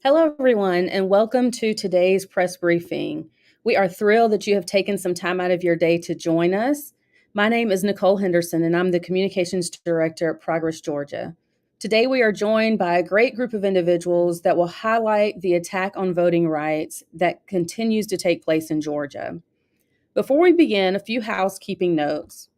Hello, everyone, and welcome to today's press briefing. We are thrilled that you have taken some time out of your day to join us. My name is Nicole Henderson, and I'm the Communications Director at Progress, Georgia. Today, we are joined by a great group of individuals that will highlight the attack on voting rights that continues to take place in Georgia. Before we begin, a few housekeeping notes.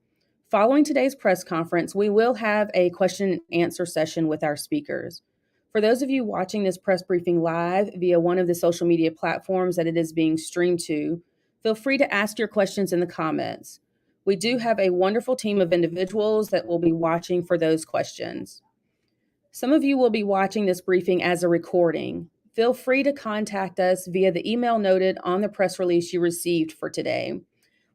Following today's press conference, we will have a question and answer session with our speakers. For those of you watching this press briefing live via one of the social media platforms that it is being streamed to, feel free to ask your questions in the comments. We do have a wonderful team of individuals that will be watching for those questions. Some of you will be watching this briefing as a recording. Feel free to contact us via the email noted on the press release you received for today.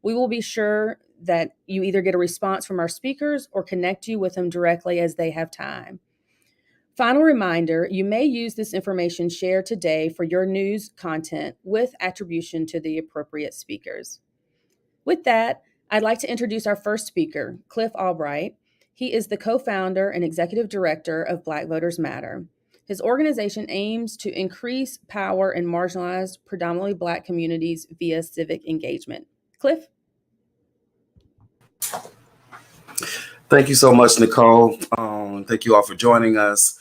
We will be sure that you either get a response from our speakers or connect you with them directly as they have time. Final reminder, you may use this information shared today for your news content with attribution to the appropriate speakers. With that, I'd like to introduce our first speaker, Cliff Albright. He is the co-founder and executive director of Black Voters Matter. His organization aims to increase power in marginalized, predominantly Black communities via civic engagement. Cliff? Thank you so much, Nicole. Thank you all for joining us.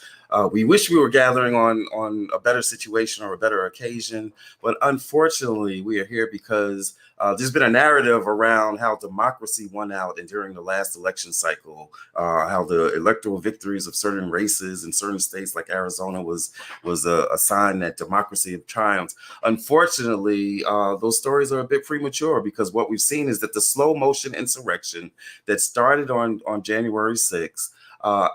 We wish we were gathering on a better situation or a better occasion, but unfortunately, we are here because there's been a narrative around how democracy won out and during the last election cycle, how the electoral victories of certain races in certain states like Arizona was a sign that democracy had triumphed. Unfortunately, those stories are a bit premature because what we've seen is that the slow motion insurrection that started on January 6th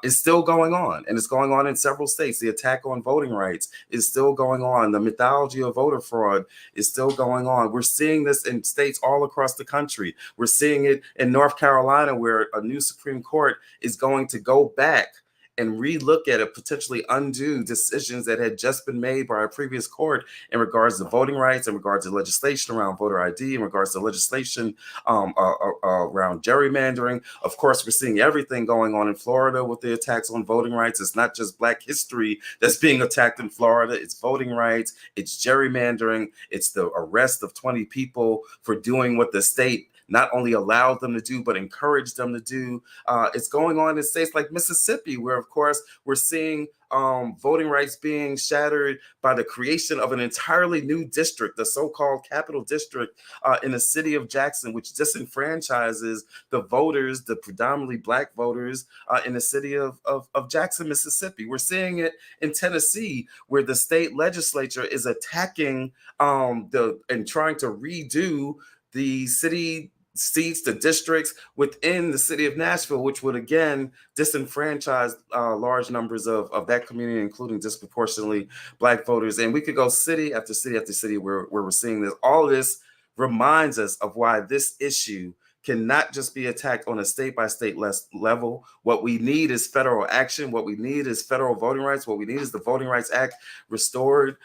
is still going on, and it's going on in several states. The attack on voting rights is still going on. The mythology of voter fraud is still going on. We're seeing this in states all across the country. We're seeing it in North Carolina, where a new Supreme Court is going to go back and relook at it, potentially undo decisions that had just been made by a previous court in regards to voting rights, in regards to legislation around voter ID, in regards to legislation around gerrymandering. Of course, we're seeing everything going on in Florida with the attacks on voting rights. It's not just Black history that's being attacked in Florida. It's voting rights, it's gerrymandering, it's the arrest of 20 people for doing what the state not only allowed them to do, but encouraged them to do. It's going on in states like Mississippi, where, of course, we're seeing voting rights being shattered by the creation of an entirely new district, the so-called capital district in the city of Jackson, which disenfranchises the voters, the predominantly Black voters in the city of Jackson, Mississippi. We're seeing it in Tennessee, where the state legislature is attacking and trying to redo the city seats, the districts within the city of Nashville, which would again disenfranchise large numbers of that community, including disproportionately Black voters. And we could go city after city after city where we're seeing this. All of this reminds us of why this issue cannot just be attacked on a state-by-state level. What we need is federal action. What we need is federal voting rights. What we need is the Voting Rights Act restored.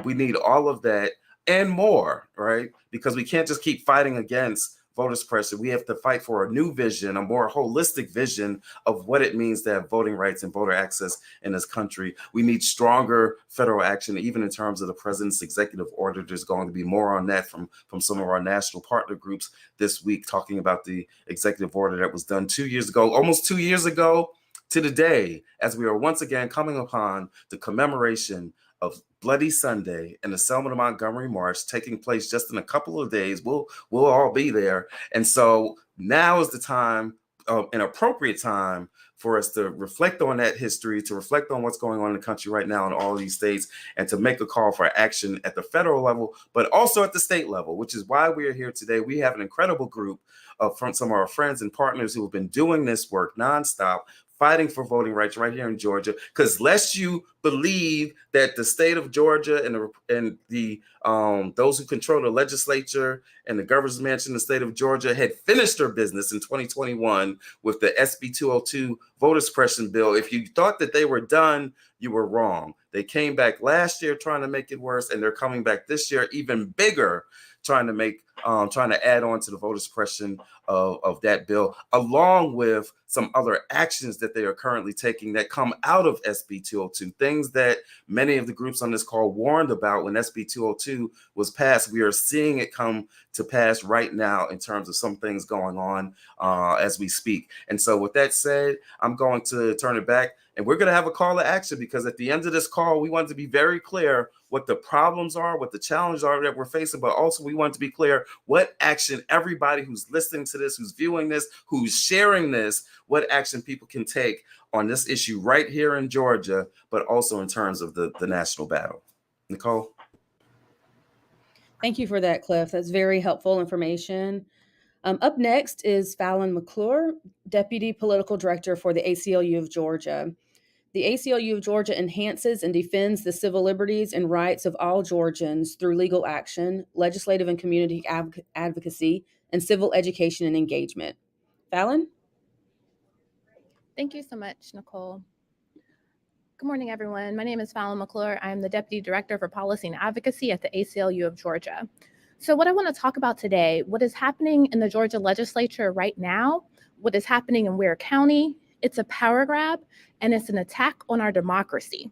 We need all of that and more, right? Because we can't just keep fighting against voter suppression. We have to fight for a new vision, a more holistic vision of what it means to have voting rights and voter access in this country. We need stronger federal action, even in terms of the president's executive order. There's going to be more on that from some of our national partner groups this week, talking about the executive order that was done 2 years ago, almost 2 years ago to the day, as we are once again coming upon the commemoration of Bloody Sunday and the Selma to Montgomery March taking place just in a couple of days. We'll all be there. And so now is the time, an appropriate time for us to reflect on that history, to reflect on what's going on in the country right now in all of these states, and to make a call for action at the federal level, but also at the state level, which is why we are here today. We have an incredible group from some of our friends and partners who have been doing this work nonstop, fighting for voting rights right here in Georgia. Because lest you believe that the state of Georgia and the those who control the legislature and the governor's mansion in the state of Georgia had finished their business in 2021 with the SB 202 voter suppression bill. If you thought that they were done, you were wrong. They came back last year trying to make it worse, and they're coming back this year even bigger trying to add on to the voter suppression of that bill, along with some other actions that they are currently taking that come out of SB 202, things that many of the groups on this call warned about when SB 202 was passed. We are seeing it come to pass right now in terms of some things going on as we speak. And so with that said, I'm going to turn it back, and we're going to have a call to action, because at the end of this call, we want to be very clear what the problems are, what the challenges are that we're facing, but also we want to be clear what action everybody who's listening to this, who's viewing this, who's sharing this, what action people can take on this issue right here in Georgia, but also in terms of the national battle. Nicole? Thank you for that, Cliff. That's very helpful information. Up next is Fallon McClure, Deputy Political Director for the ACLU of Georgia. The ACLU of Georgia enhances and defends the civil liberties and rights of all Georgians through legal action, legislative and community advocacy, and civil education and engagement. Fallon? Thank you so much, Nicole. Good morning, everyone. My name is Fallon McClure. I am the Deputy Director for Policy and Advocacy at the ACLU of Georgia. So what I want to talk about today, what is happening in the Georgia legislature right now, what is happening in Ware County, it's a power grab, and it's an attack on our democracy.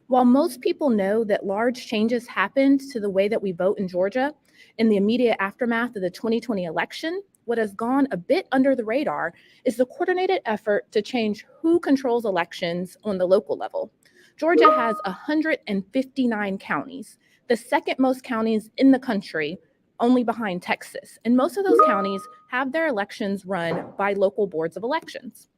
While most people know that large changes happened to the way that we vote in Georgia in the immediate aftermath of the 2020 election, what has gone a bit under the radar is the coordinated effort to change who controls elections on the local level. Georgia has 159 counties, the second most counties in the country, only behind Texas. And most of those counties have their elections run by local boards of elections.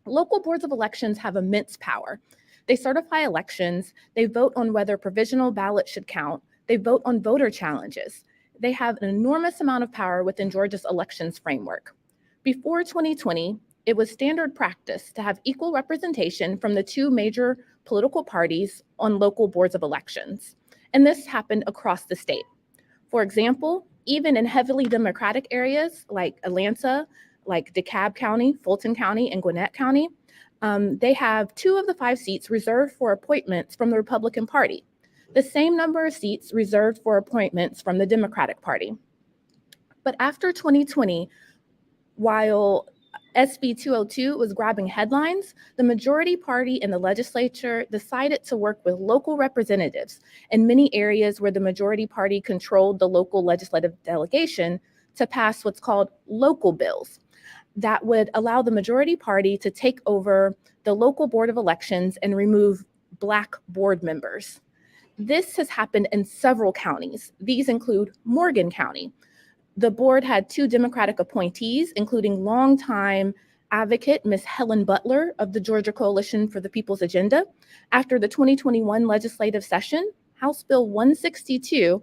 Local boards of elections have immense power. They certify elections, they vote on whether provisional ballots should count, they vote on voter challenges. They have an enormous amount of power within Georgia's elections framework. Before 2020, it was standard practice to have equal representation from the two major political parties on local boards of elections. And this happened across the state. For example, even in heavily Democratic areas like Atlanta, like DeKalb County, Fulton County, and Gwinnett County, they have 2 of the 5 seats reserved for appointments from the Republican Party, the same number of seats reserved for appointments from the Democratic Party. But after 2020, while SB 202 was grabbing headlines, the majority party in the legislature decided to work with local representatives in many areas where the majority party controlled the local legislative delegation to pass what's called local bills that would allow the majority party to take over the local board of elections and remove Black board members. This has happened in several counties. These include Morgan County. The board had 2 Democratic appointees, including longtime advocate Ms. Helen Butler of the Georgia Coalition for the People's Agenda. After the 2021 legislative session, House Bill 162,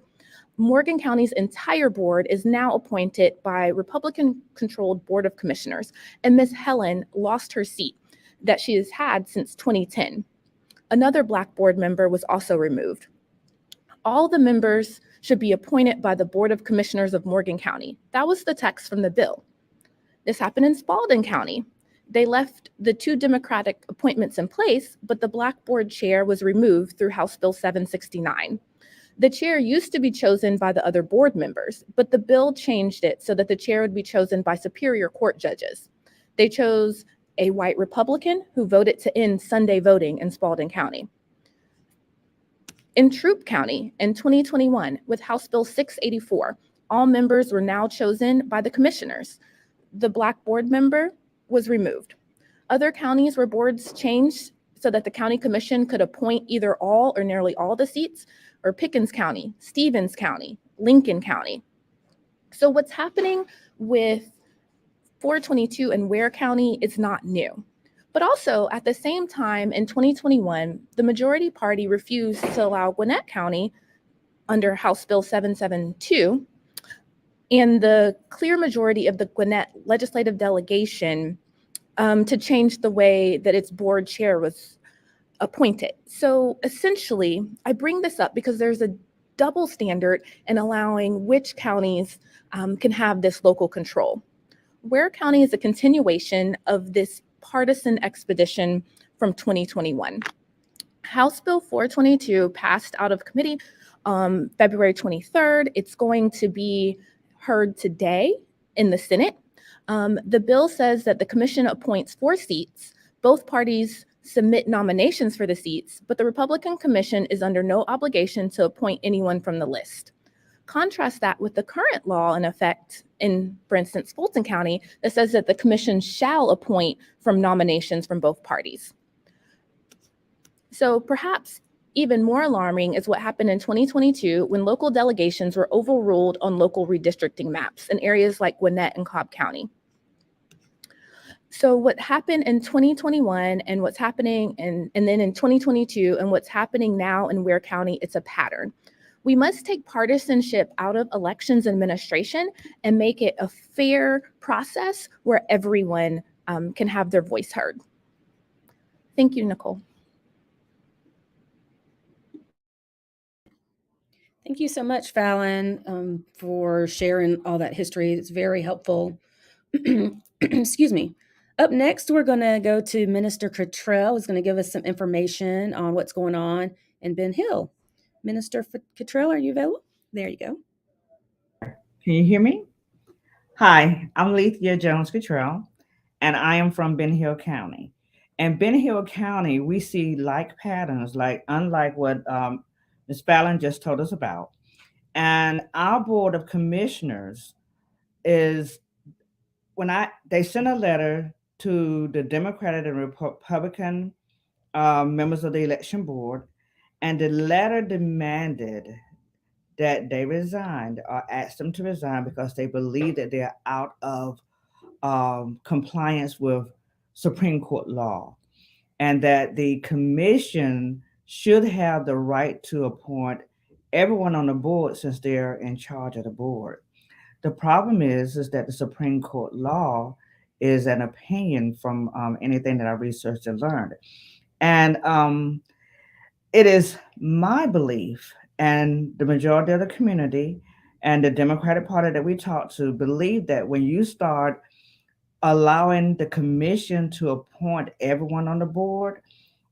Morgan County's entire board is now appointed by Republican-controlled Board of Commissioners, and Ms. Helen lost her seat that she has had since 2010. Another Black board member was also removed. All the members should be appointed by the Board of Commissioners of Morgan County. That was the text from the bill. This happened in Spalding County. They left the 2 Democratic appointments in place, but the Black board chair was removed through House Bill 769. The chair used to be chosen by the other board members, but the bill changed it so that the chair would be chosen by Superior Court judges. They chose a white Republican who voted to end Sunday voting in Spalding County. In Troup County in 2021, with House Bill 684, all members were now chosen by the commissioners. The Black board member was removed. Other counties where boards changed so that the county commission could appoint either all or nearly all the seats, or Pickens County, Stevens County, Lincoln County. So what's happening with 422 and Ware County is not new. But also at the same time in 2021, the majority party refused to allow Gwinnett County under House Bill 772, and the clear majority of the Gwinnett legislative delegation to change the way that its board chair was appointed. So essentially, I bring this up because there's a double standard in allowing which counties can have this local control. Ware County is a continuation of this partisan expedition from 2021. House Bill 422 passed out of committee February 23rd. It's going to be heard today in the Senate. The bill says that the commission appoints 4 seats. Both parties submit nominations for the seats, but the Republican Commission is under no obligation to appoint anyone from the list. Contrast that with the current law in effect in, for instance, Fulton County, that says that the commission shall appoint from nominations from both parties. So perhaps even more alarming is what happened in 2022 when local delegations were overruled on local redistricting maps in areas like Gwinnett and Cobb County. So what happened in 2021 and what's happening and then in 2022 and what's happening now in Ware County, it's a pattern. We must take partisanship out of elections administration and make it a fair process where everyone can have their voice heard. Thank you, Nicole. Thank you so much, Fallon, for sharing all that history. It's very helpful. Excuse me. Up next, we're going to go to Minister Cottrell, who's going to give us some information on what's going on in Ben Hill. Minister Cottrell, are you available? There you go. Can you hear me? Hi, I'm Lethea Jones Cottrell, and I am from Ben Hill County. In Ben Hill County, we see like patterns, unlike what Ms. Fallon just told us about. And our Board of Commissioners is, they sent a letter to the Democratic and Republican members of the election board, and the letter demanded that they resigned or asked them to resign because they believe that they're out of compliance with Supreme Court law, and that the commission should have the right to appoint everyone on the board since they're in charge of the board. The problem is that the Supreme Court law is an opinion from anything that I researched and learned. And it is my belief, and the majority of the community and the Democratic Party that we talk to believe that when you start allowing the commission to appoint everyone on the board,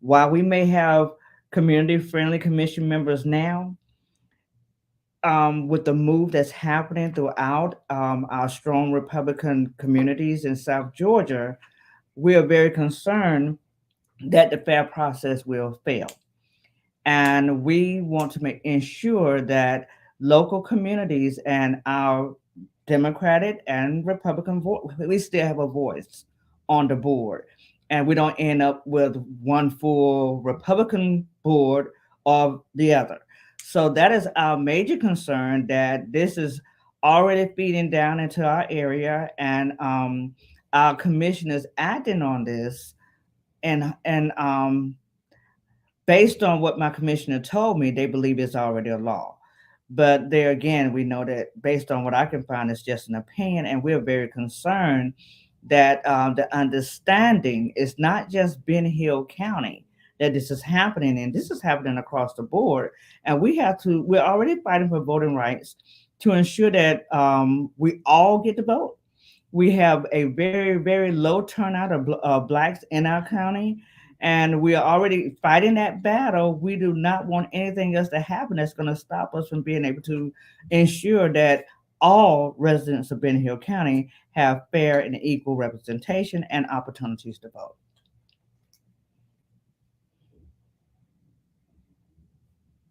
while we may have community-friendly commission members now, with the move that's happening throughout our strong Republican communities in South Georgia, we are very concerned that the fair process will fail. And we want to ensure that local communities and our Democratic and Republican we still have a voice on the board. And we don't end up with one full Republican board or the other. So that is our major concern, that this is already feeding down into our area, and our commission is acting on this, and based on what my commissioner told me, they believe it's already a law. But there again, we know that based on what I can find, it's just an opinion, and we're very concerned that the understanding is not just Ben Hill County that this is happening, and this is happening across the board. And we're already fighting for voting rights to ensure that we all get to vote. We have a very, very low turnout of Blacks in our county, and we are already fighting that battle. We do not want anything else to happen that's going to stop us from being able to ensure that all residents of Ben Hill County have fair and equal representation and opportunities to vote.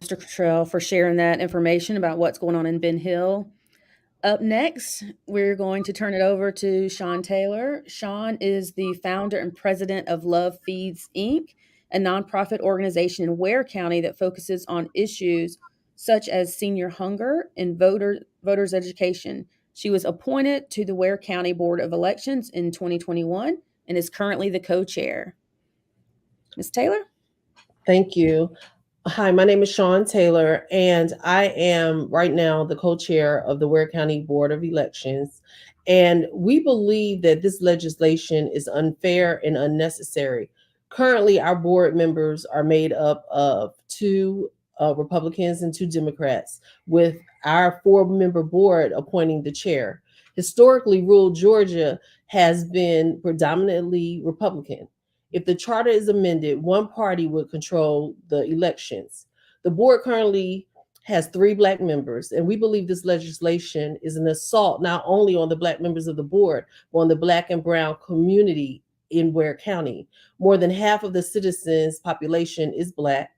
Mr. Cottrell, for sharing that information about what's going on in Ben Hill. Up next, we're going to turn it over to Sean Taylor. Sean is the founder and president of Love Feeds, Inc., a nonprofit organization in Ware County that focuses on issues such as senior hunger and voters' education. She was appointed to the Ware County Board of Elections in 2021 and is currently the co-chair. Ms. Taylor? Thank you. Hi, my name is Sean Taylor, and I am right now the co-chair of the Ware County Board of Elections. And we believe that this legislation is unfair and unnecessary. Currently, our board members are made up of 2 Republicans and 2 Democrats, with our 4-member board appointing the chair. Historically, rural Georgia has been predominantly Republican. If the charter is amended, one party would control the elections. The board currently has 3 Black members, and we believe this legislation is an assault not only on the Black members of the board, but on the Black and Brown community in Ware County. More than half of the citizens' population is Black,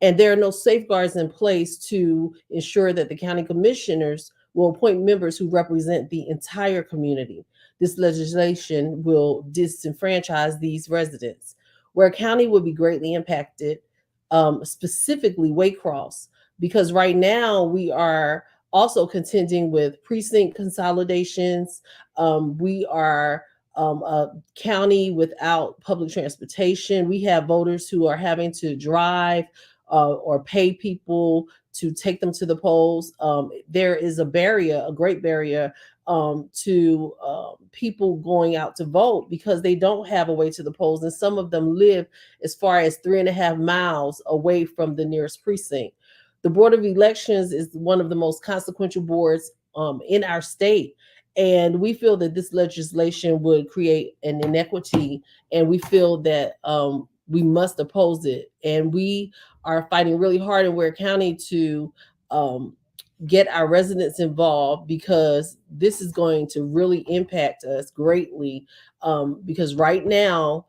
and there are no safeguards in place to ensure that the county commissioners will appoint members who represent the entire community. This legislation will disenfranchise these residents. Ware County will be greatly impacted, specifically Waycross, because right now we are also contending with precinct consolidations. We are a county without public transportation. We have voters who are having to drive or pay people to take them to the polls. There is a barrier, a great barrier, to people going out to vote because they don't have a way to the polls, and some of them live as far as 3.5 miles away from the nearest precinct. The Board of Elections is one of the most consequential boards in our state. And we feel that this legislation would create an inequity, and we feel that we must oppose it. And we are fighting really hard in Ware County to get our residents involved, because this is going to really impact us greatly. Because right now,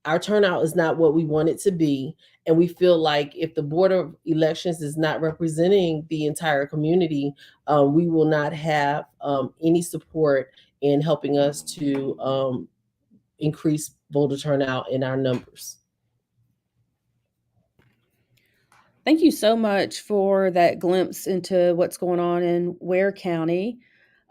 our turnout is not what we want it to be. And we feel like if the Board of Elections is not representing the entire community, we will not have any support in helping us to increase voter turnout in our numbers. Thank you so much for that glimpse into what's going on in Ware County.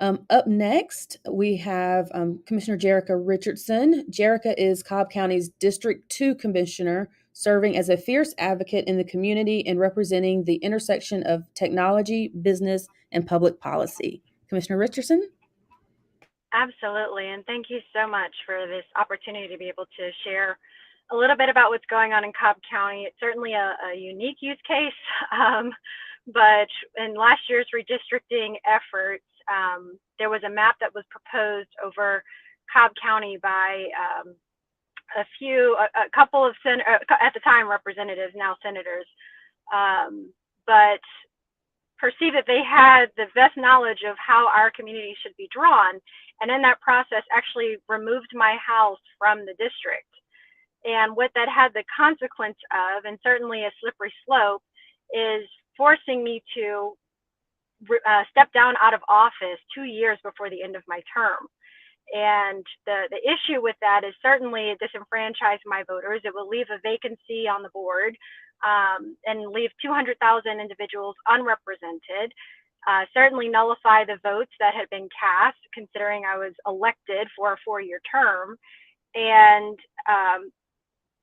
Up next, we have Commissioner Jerica Richardson. Jerica is Cobb County's District 2 Commissioner, serving as a fierce advocate in the community and representing the intersection of technology, business, and public policy. Commissioner Richardson? Absolutely, and thank you so much for this opportunity to be able to share a little bit about what's going on in Cobb County. It's certainly a unique use case, but in last year's redistricting efforts, there was a map that was proposed over Cobb County by a couple of at the time representatives, now senators, but perceived that they had the best knowledge of how our community should be drawn, and in that process actually removed my house from the district. And what that had the consequence of, and certainly a slippery slope, is forcing me to step down out of office 2 years before the end of my term. And the issue with that is certainly disenfranchise my voters. It will leave a vacancy on the board and leave 200,000 individuals unrepresented. Certainly nullify the votes that had been cast, considering I was elected for a 4-year term. And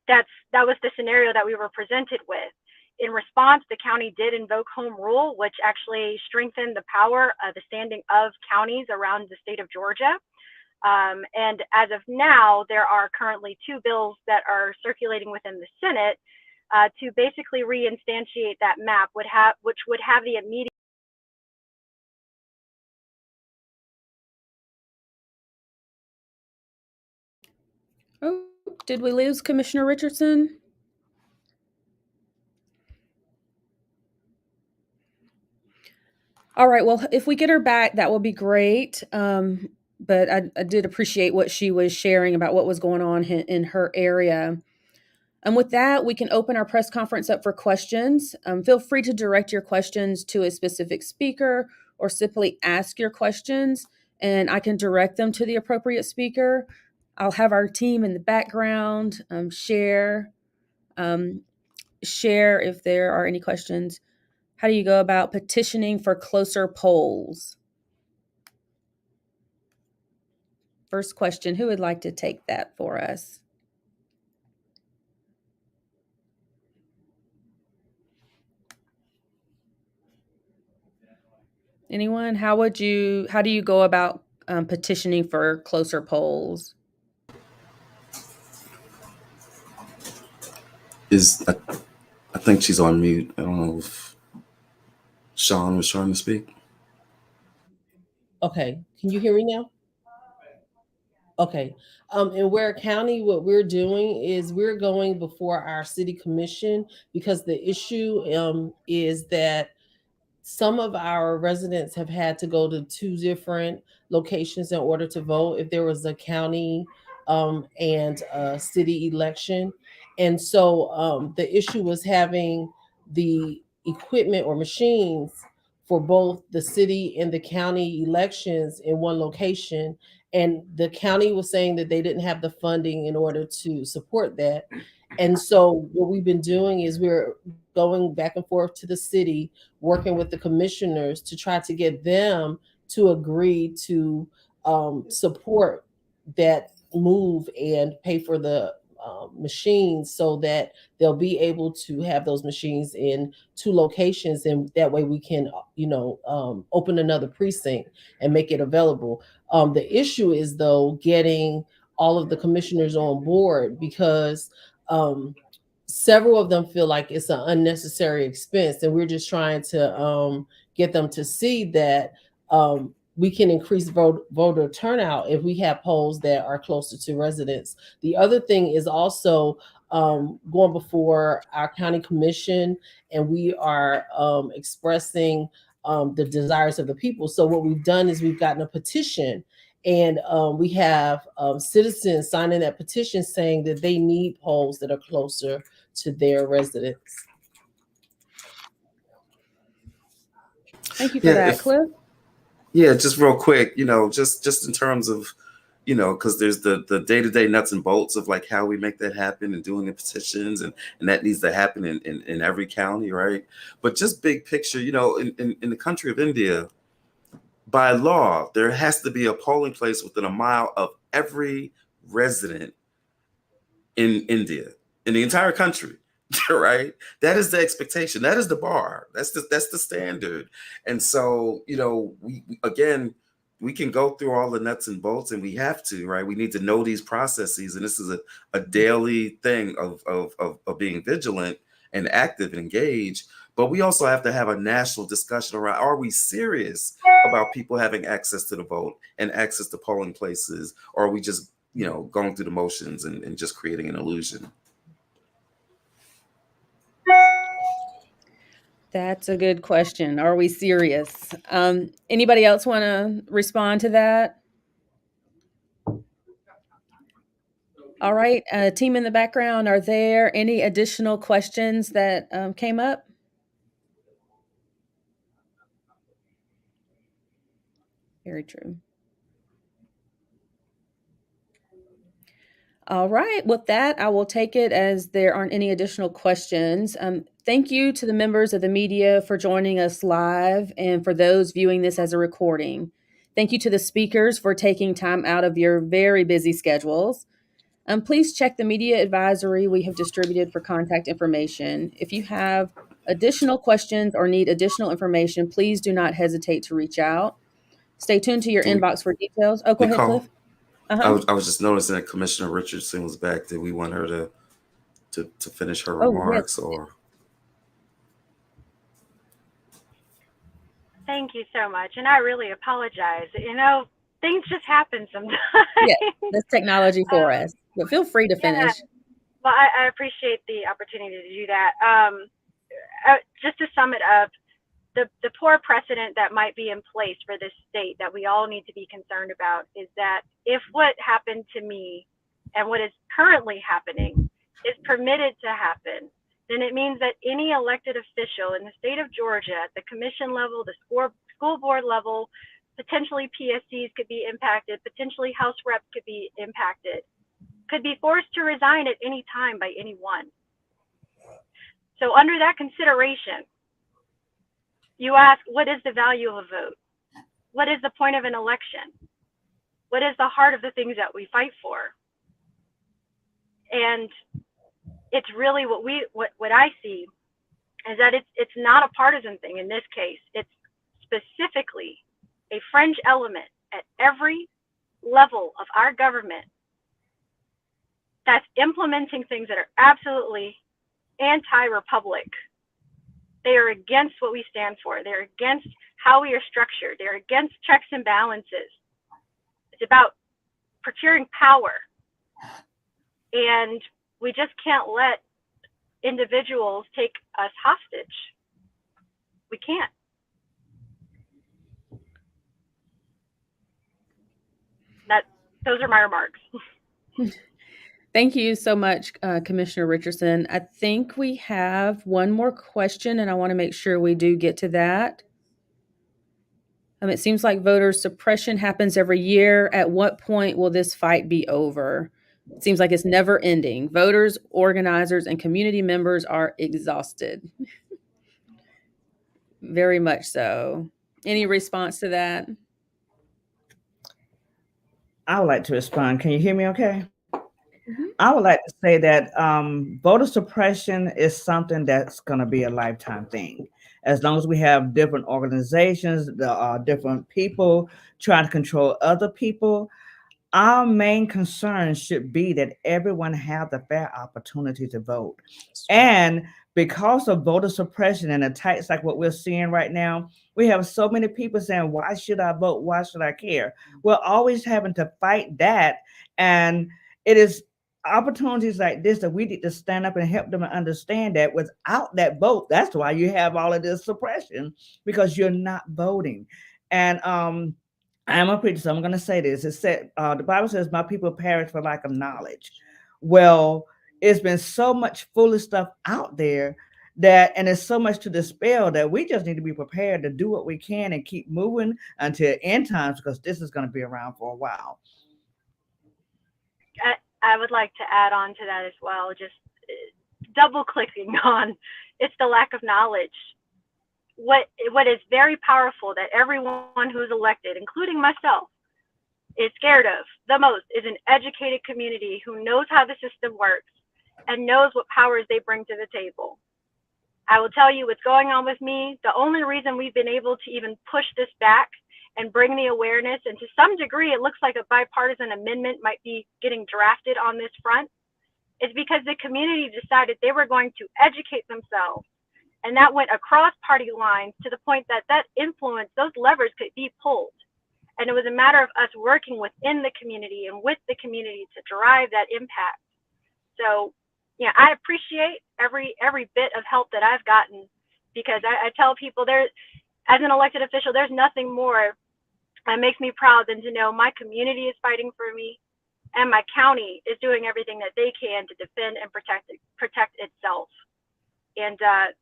that was the scenario that we were presented with. In response, the county did invoke home rule, which actually strengthened the power of the standing of counties around the state of Georgia. And as of now, there are currently 2 bills that are circulating within the Senate to basically reinstantiate that map, which would have the immediate. Oh, did we lose Commissioner Richardson? All right, well, if we get her back, that will be great. But I did appreciate what she was sharing about what was going on in her area. And with that, we can open our press conference up for questions. Feel free to direct your questions to a specific speaker or simply ask your questions, and I can direct them to the appropriate speaker. I'll have our team in the background share if there are any questions. How do you go about petitioning for closer polls? First question, who would like to take that for us? Anyone? How do you go about petitioning for closer polls? I think she's on mute. I don't know if Sean was trying to speak. Okay, can you hear me now? Okay. In Ware County, what we're doing is we're going before our city commission, because the issue is that some of our residents have had to go to 2 different locations in order to vote if there was a county and a city election. And so the issue was having the equipment or machines for both the city and the county elections in one location. And the county was saying that they didn't have the funding in order to support that. And so what we've been doing is we're going back and forth to the city, working with the commissioners to try to get them to agree to support that move and pay for the machines so that they'll be able to have those machines in 2 locations, and that way we can open another precinct and make it available. The issue is though getting all of the commissioners on board, because several of them feel like it's an unnecessary expense, and we're just trying to get them to see that we can increase voter turnout if we have polls that are closer to residents. The other thing is also going before our county commission, and we are expressing the desires of the people. So what we've done is we've gotten a petition, and we have citizens signing that petition saying that they need polls that are closer to their residents. Thank you for that, Cliff. Yeah, just real quick, just in terms of, because there's the day-to-day nuts and bolts of like how we make that happen and doing the petitions, and that needs to happen in every county, right? But just big picture, in the country of India, by law, there has to be a polling place within a mile of every resident in India, in the entire country. Right? That is the expectation. That is the bar. That's the standard. And so, we can go through all the nuts and bolts, and we have to, right? We need to know these processes. And this is a daily thing of being vigilant and active and engaged. But we also have to have a national discussion around, are we serious about people having access to the vote and access to polling places? Or are we just, going through the motions and just creating an illusion? That's a good question. Are we serious? Anybody else want to respond to that? All right, team in the background, are there any additional questions that came up? Very true. All right, with that, I will take it as there aren't any additional questions. Thank you to the members of the media for joining us live, and for those viewing this as a recording. Thank you to the speakers for taking time out of your very busy schedules. Please check the media advisory we have distributed for contact information. If you have additional questions or need additional information, please do not hesitate to reach out. Stay tuned to your inbox for details. Oh, go ahead, Cliff. I was just noticing that Commissioner Richardson was back. Did we want her to finish her remarks? Yes. Or? Thank you so much. And I really apologize. Things just happen sometimes. Yeah, that's technology for us. But feel free to finish. Well, I appreciate the opportunity to do that. Just to sum it up, the poor precedent that might be in place for this state that we all need to be concerned about is that if what happened to me and what is currently happening is permitted to happen, then it means that any elected official in the state of Georgia, at the commission level, the school board level, potentially PSCs could be impacted, potentially House reps could be impacted, could be forced to resign at any time by anyone. So under that consideration, you ask, what is the value of a vote? What is the point of an election? What is the heart of the things that we fight for? And it's really what I see is that it's not a partisan thing in this case. It's specifically a fringe element at every level of our government that's implementing things that are absolutely anti-republic. They are against what we stand for. They're against how we are structured. They're against checks and balances. It's about procuring power. And we just can't let individuals take us hostage. We can't. Those are my remarks. Thank you so much, Commissioner Richardson. I think we have one more question, and I want to make sure we do get to that. It seems like voter suppression happens every year. At what point will this fight be over? It seems like it's never ending. Voters, organizers, and community members are exhausted. Very much so. Any response to that? I would like to respond. Can you hear me okay? Mhm. I would like to say that voter suppression is something that's going to be a lifetime thing. As long as we have different organizations, different people trying to control other people, our main concern should be that everyone have the fair opportunity to vote. And because of voter suppression and attacks like what we're seeing right now, we have so many people saying, why should I vote? Why should I care? We're always having to fight that. And it is opportunities like this that we need to stand up and help them understand that without that vote, that's why you have all of this suppression, because you're not voting. And I'm a preacher, so I'm going to say this. It said, the Bible says, my people perish for lack of knowledge. Well, it's been so much foolish stuff out there and there's so much to dispel that we just need to be prepared to do what we can and keep moving until end times, because this is going to be around for a while. I would like to add on to that as well, just double clicking on it's the lack of knowledge. What is very powerful that everyone who's elected, including myself, is scared of the most is an educated community who knows how the system works and knows what powers they bring to the table. I will tell you what's going on with me. The only reason we've been able to even push this back and bring the awareness, and to some degree it looks like a bipartisan amendment might be getting drafted on this front, is because the community decided they were going to educate themselves. And that went across party lines to the point that influence, those levers could be pulled. And it was a matter of us working within the community and with the community to drive that impact. So, yeah, I appreciate every bit of help that I've gotten, because I tell people as an elected official, there's nothing more that makes me proud than to know my community is fighting for me and my county is doing everything that they can to defend and protect itself. And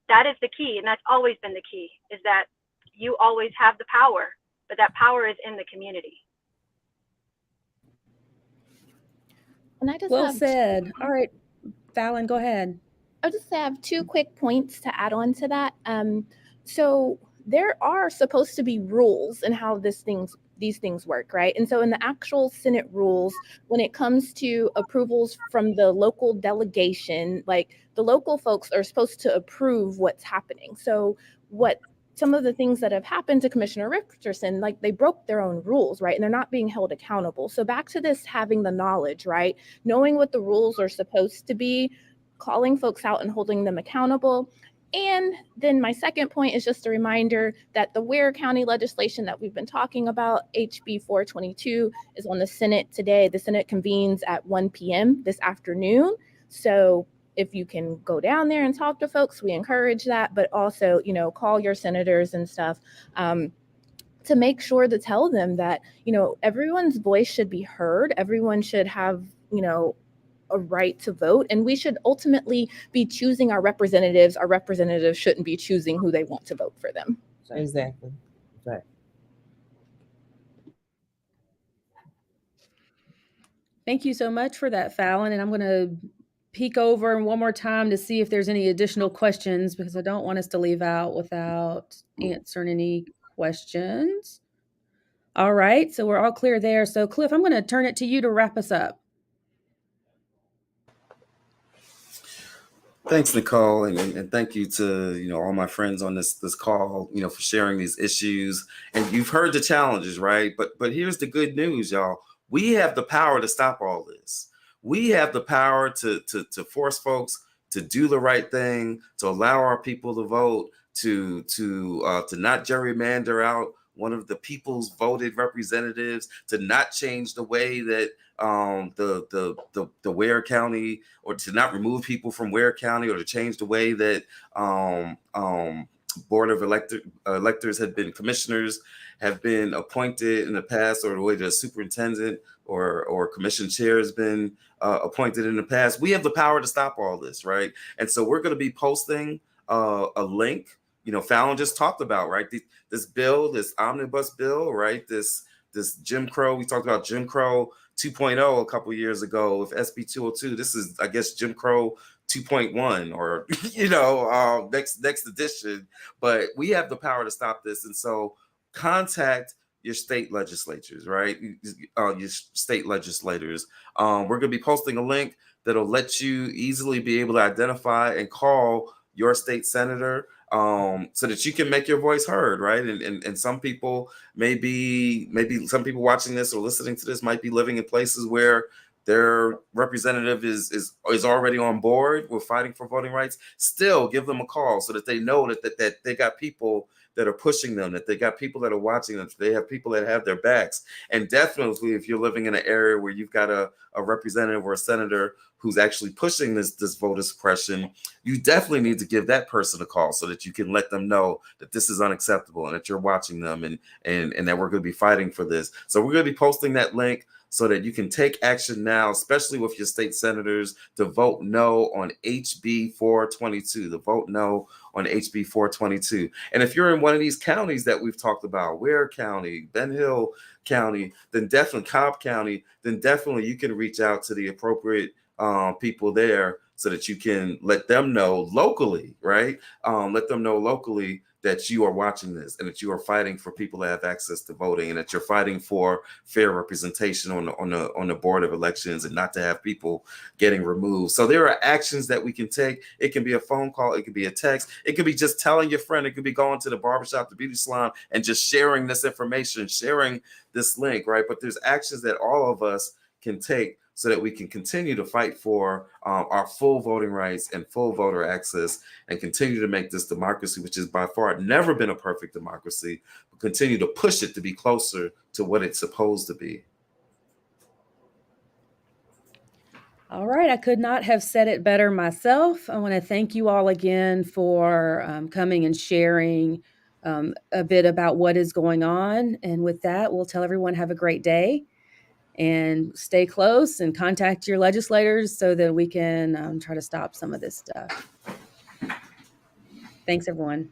that is the key, and that's always been the key, is that you always have the power, but that power is in the community. And I just Well said. All right, Fallon, go ahead. I'll just have 2 quick points to add on to that. So there are supposed to be rules in how these things work, right? And so in the actual Senate rules, when it comes to approvals from the local delegation, like the local folks are supposed to approve what's happening. So some of the things that have happened to Commissioner Richardson, like they broke their own rules, right? And they're not being held accountable. So back to this, having the knowledge, right? Knowing what the rules are supposed to be, calling folks out and holding them accountable. And then my second point is just a reminder that the Ware County legislation that we've been talking about, HB 422, is on the Senate today. The Senate convenes at 1 p.m. this afternoon. So if you can go down there and talk to folks, we encourage that, but also, call your senators and stuff to make sure to tell them that, everyone's voice should be heard. Everyone should have, a right to vote, and we should ultimately be choosing our representatives. Our representatives shouldn't be choosing who they want to vote for them. Exactly. Right. Thank you so much for that, Fallon. And I'm going to peek over one more time to see if there's any additional questions, because I don't want us to leave out without answering any questions. All right, so we're all clear there. So Cliff, I'm going to turn it to you to wrap us up. Thanks, Nicole, and thank you to all my friends on this call, for sharing these issues. And you've heard the challenges, right? But here's the good news, y'all. We have the power to stop all this. We have the power to force folks to do the right thing, to allow our people to vote, to not gerrymander out one of the people's voted representatives, to not change the way that the Ware County, or to not remove people from Ware County, or to change the way that board of electors had been commissioners have been appointed in the past, or the way the superintendent or commission chair has been appointed in the past. We have the power to stop all this, right? And so we're going to be posting a link. Fallon just talked about, right, this bill, this omnibus bill, right, this Jim Crow. We talked about Jim Crow 2.0 a couple years ago with SB 202. This is, I guess, Jim Crow 2.1, or next edition. But we have the power to stop this, and so contact your state legislatures, right? Your state legislators. We're going to be posting a link that'll let you easily be able to identify and call your state senator, so that you can make your voice heard, right? And some people maybe some people watching this or listening to this might be living in places where their representative is already on board with fighting for voting rights. Still give them a call so that they know that they got people that are pushing them, that they got people that are watching them, they have people that have their backs. And definitely, if you're living in an area where you've got a representative or a senator who's actually pushing this voter suppression, you definitely need to give that person a call so that you can let them know that this is unacceptable and that you're watching them, and that we're going to be fighting for this. So we're going to be posting that link so that you can take action now, especially with your state senators, to vote no on HB 422, to vote no on HB 422. And if you're in one of these counties that we've talked about, Ware County, Ben Hill County, then definitely Cobb County, then definitely you can reach out to the appropriate people there so that you can let them know locally, right? Let them know locally that you are watching this and that you are fighting for people to have access to voting, and that you're fighting for fair representation on the board of elections, and not to have people getting removed. So there are actions that we can take. It can be a phone call, it can be a text, it could be just telling your friend, it could be going to the barbershop, the beauty salon, and just sharing this information, sharing this link, right? But there's actions that all of us can take so that we can continue to fight for our full voting rights and full voter access, and continue to make this democracy, which has by far never been a perfect democracy, but continue to push it to be closer to what it's supposed to be. All right, I could not have said it better myself. I want to thank you all again for coming and sharing a bit about what is going on. And with that, we'll tell everyone have a great day, and stay close and contact your legislators so that we can try to stop some of this stuff. Thanks, everyone.